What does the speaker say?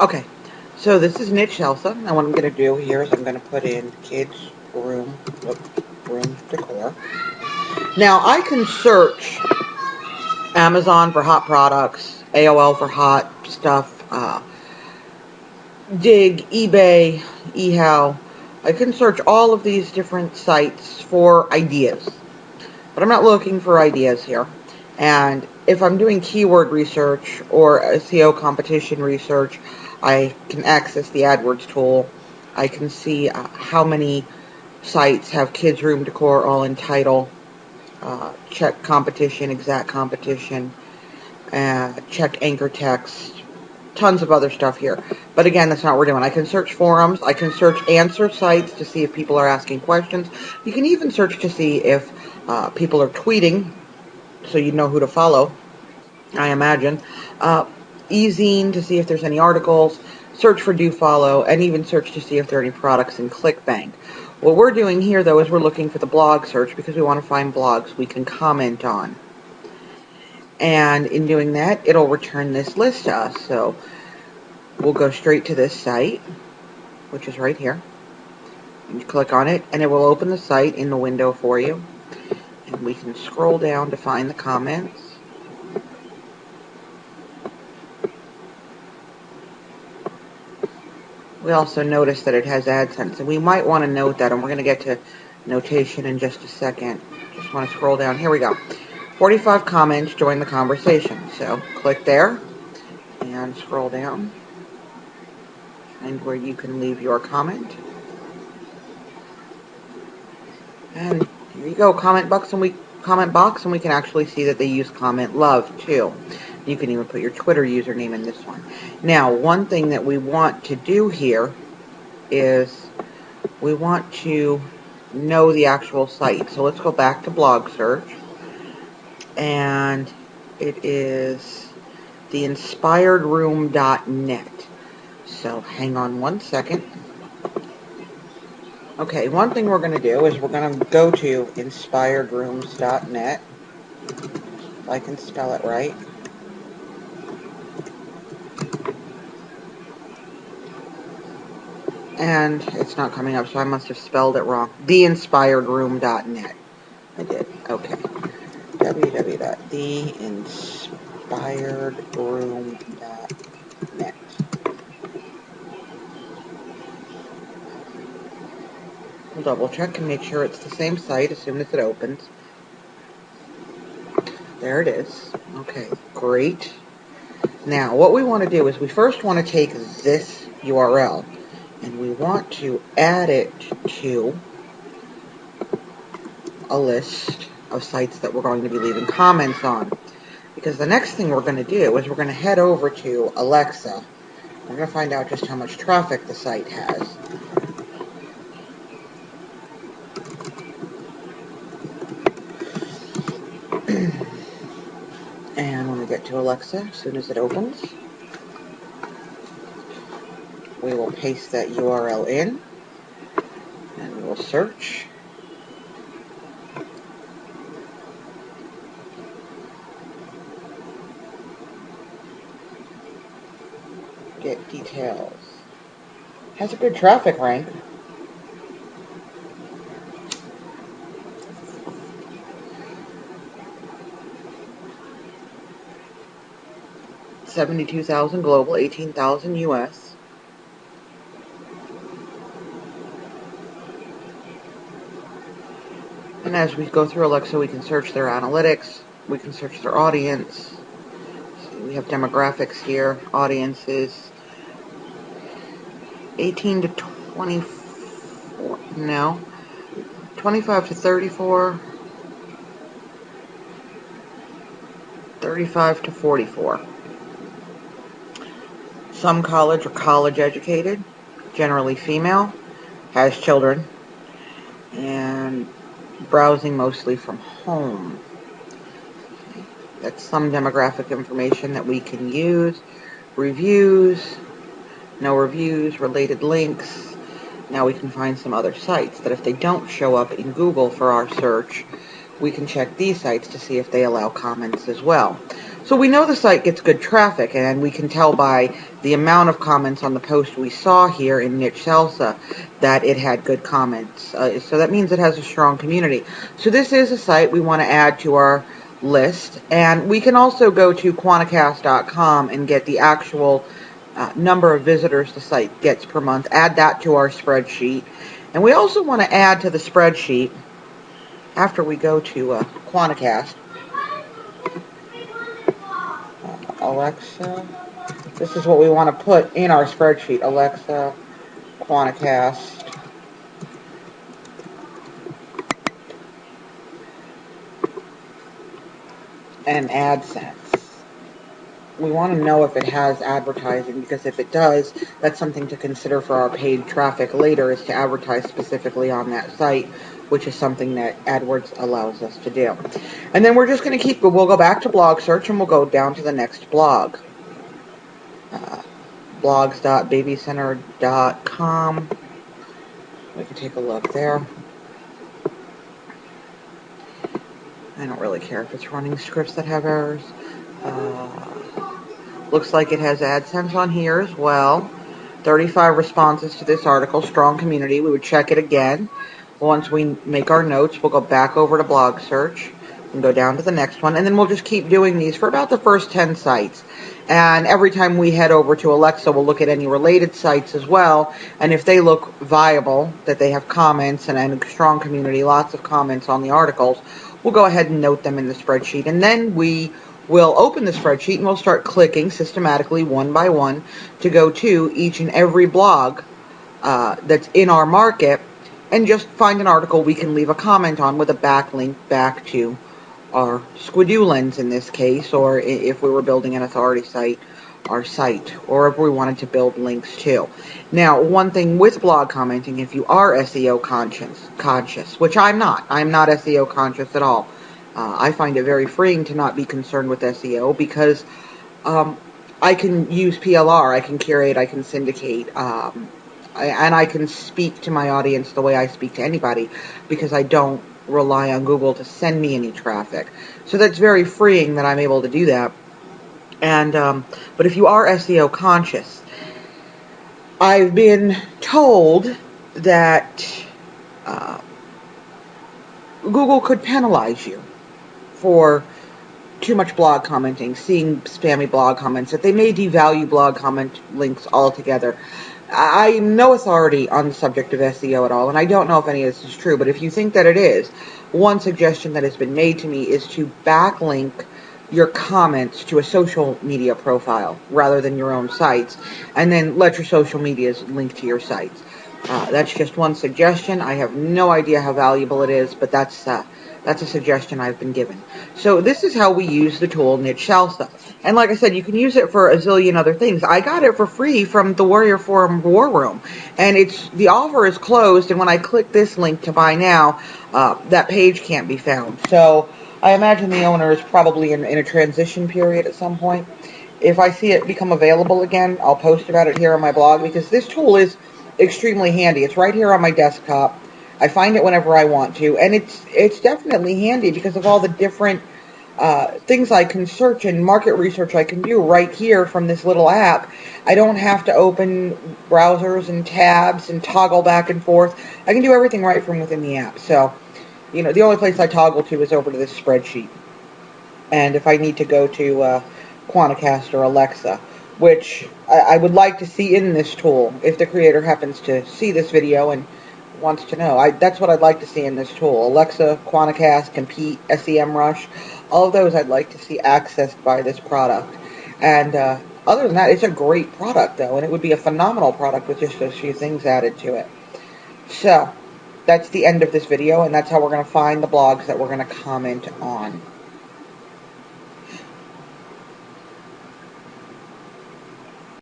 Okay, so this is Niche Elsa, and what I'm going to do here is I'm going to put in kids room decor. Now I can search Amazon for hot products, AOL for hot stuff, Dig, eBay, eHow. I can search all of these different sites for ideas, but I'm not looking for ideas here. And if I'm doing keyword research or SEO competition research, I can access the AdWords tool. I can see how many sites have kids room decor all in title, check competition, exact competition, check anchor text, tons of other stuff here. But again, that's not what we're doing. I can search forums. I can search answer sites to see if people are asking questions. You can even search to see if people are tweeting, so you know who to follow, I imagine. E-zine to see if there's any articles. Search for do follow, and even search to see if there are any products in ClickBank. What we're doing here, though, is we're looking for the blog search because we want to find blogs we can comment on. And in doing that, it'll return this list to us. So we'll go straight to this site, which is right here. You click on it, and it will open the site in the window for you. And we can scroll down to find the comments. We also notice that it has AdSense, and we might want to note that, and we're going to get to notation in just a second. Just want to scroll down. Here we go. 45 comments, join the conversation. So click there and scroll down, and where you can leave your comment. And here you go, comment box, and we can actually see that they use comment love too. You can even put your Twitter username in this one. Now, one thing that we want to do here is we want to know the actual site. So let's go back to blog search, and it is the inspiredroom.net. So hang on one second. Okay, one thing we're going to do is we're going to go to inspiredrooms.net, if I can spell it right. And it's not coming up, so I must have spelled it wrong. Theinspiredroom.net. I did. Okay. www.theinspiredroom.net. We'll double check and make sure it's the same site as soon as it opens. There it is. Okay, great. Now, what we want to do is we first want to take this URL and we want to add it to a list of sites that we're going to be leaving comments on. Because the next thing we're going to do is we're going to head over to Alexa. We're going to find out just how much traffic the site has. And when we get to Alexa, as soon as it opens, we will paste that URL in, and we will search. Get details. Has a good traffic rank. $72,000 global, $18,000 US. And as we go through Alexa, we can search their analytics, we can search their audience. So we have demographics here, audiences, 18 to 24, no, 25 to 34, 35 to 44. Some college or college educated, generally female, has children, and browsing mostly from home. That's some demographic information that we can use. Reviews, no reviews, related links. Now we can find some other sites that if they don't show up in Google for our search, we can check these sites to see if they allow comments as well. So we know the site gets good traffic, and we can tell by the amount of comments on the post we saw here in Niche Salsa that it had good comments. So that means it has a strong community. So this is a site we want to add to our list, and we can also go to Quanticast.com and get the actual number of visitors the site gets per month, add that to our spreadsheet. And we also want to add to the spreadsheet, after we go to Quanticast, Alexa, this is what we want to put in our spreadsheet, Alexa, Quanticast, and AdSense. We want to know if it has advertising, because if it does, that's something to consider for our paid traffic later, is to advertise specifically on that site, which is something that AdWords allows us to do. And then we're just going to we'll go back to blog search, and we'll go down to the next blog. Blogs.babycenter.com. We can take a look there. I don't really care if it's running scripts that have errors. Looks like it has AdSense on here as well. 35 responses to this article, strong community. We would check it again. Once we make our notes, we'll go back over to blog search and go down to the next one, and then we'll just keep doing these for about the first 10 sites. And every time we head over to Alexa, we'll look at any related sites as well, and if they look viable, that they have comments and a strong community, lots of comments on the articles, we'll go ahead and note them in the spreadsheet. And then we will open the spreadsheet and we'll start clicking systematically one by one to go to each and every blog that's in our market, and just find an article we can leave a comment on with a backlink back to our Squidoo lens in this case, or if we were building an authority site, our site, or if we wanted to build links too. Now, one thing with blog commenting, if you are SEO conscious, which I'm not SEO conscious at all. I find it very freeing to not be concerned with SEO, because I can use PLR, I can curate, I can syndicate, and I can speak to my audience the way I speak to anybody, because I don't rely on Google to send me any traffic. So that's very freeing that I'm able to do that. And but if you are SEO conscious, I've been told that Google could penalize you for too much blog commenting, seeing spammy blog comments, that they may devalue blog comment links altogether. I'm no authority on the subject of SEO at all, and I don't know if any of this is true, but if you think that it is, one suggestion that has been made to me is to backlink your comments to a social media profile rather than your own sites, and then let your social medias link to your sites. That's just one suggestion. I have no idea how valuable it is, but that's a suggestion I've been given. So this is how we use the tool Niche Salsa. And like I said, you can use it for a zillion other things. I got it for free from the Warrior Forum War Room, and the offer is closed, and when I click this link to buy now, that page can't be found. So I imagine the owner is probably in a transition period at some point. If I see it become available again, I'll post about it here on my blog, because this tool is extremely handy. It's right here on my desktop. I find it whenever I want to, and it's definitely handy because of all the different things I can search and market research I can do right here from this little app. I don't have to open browsers and tabs and toggle back and forth. I can do everything right from within the app. So, the only place I toggle to is over to this spreadsheet. And if I need to go to Quanticast or Alexa, which I would like to see in this tool, if the creator happens to see this video and wants to know. That's what I'd like to see in this tool. Alexa, Quanticast, Compete, SEMrush, all of those I'd like to see accessed by this product. And other than that, it's a great product, though, and it would be a phenomenal product with just those few things added to it. So, that's the end of this video, and that's how we're going to find the blogs that we're going to comment on.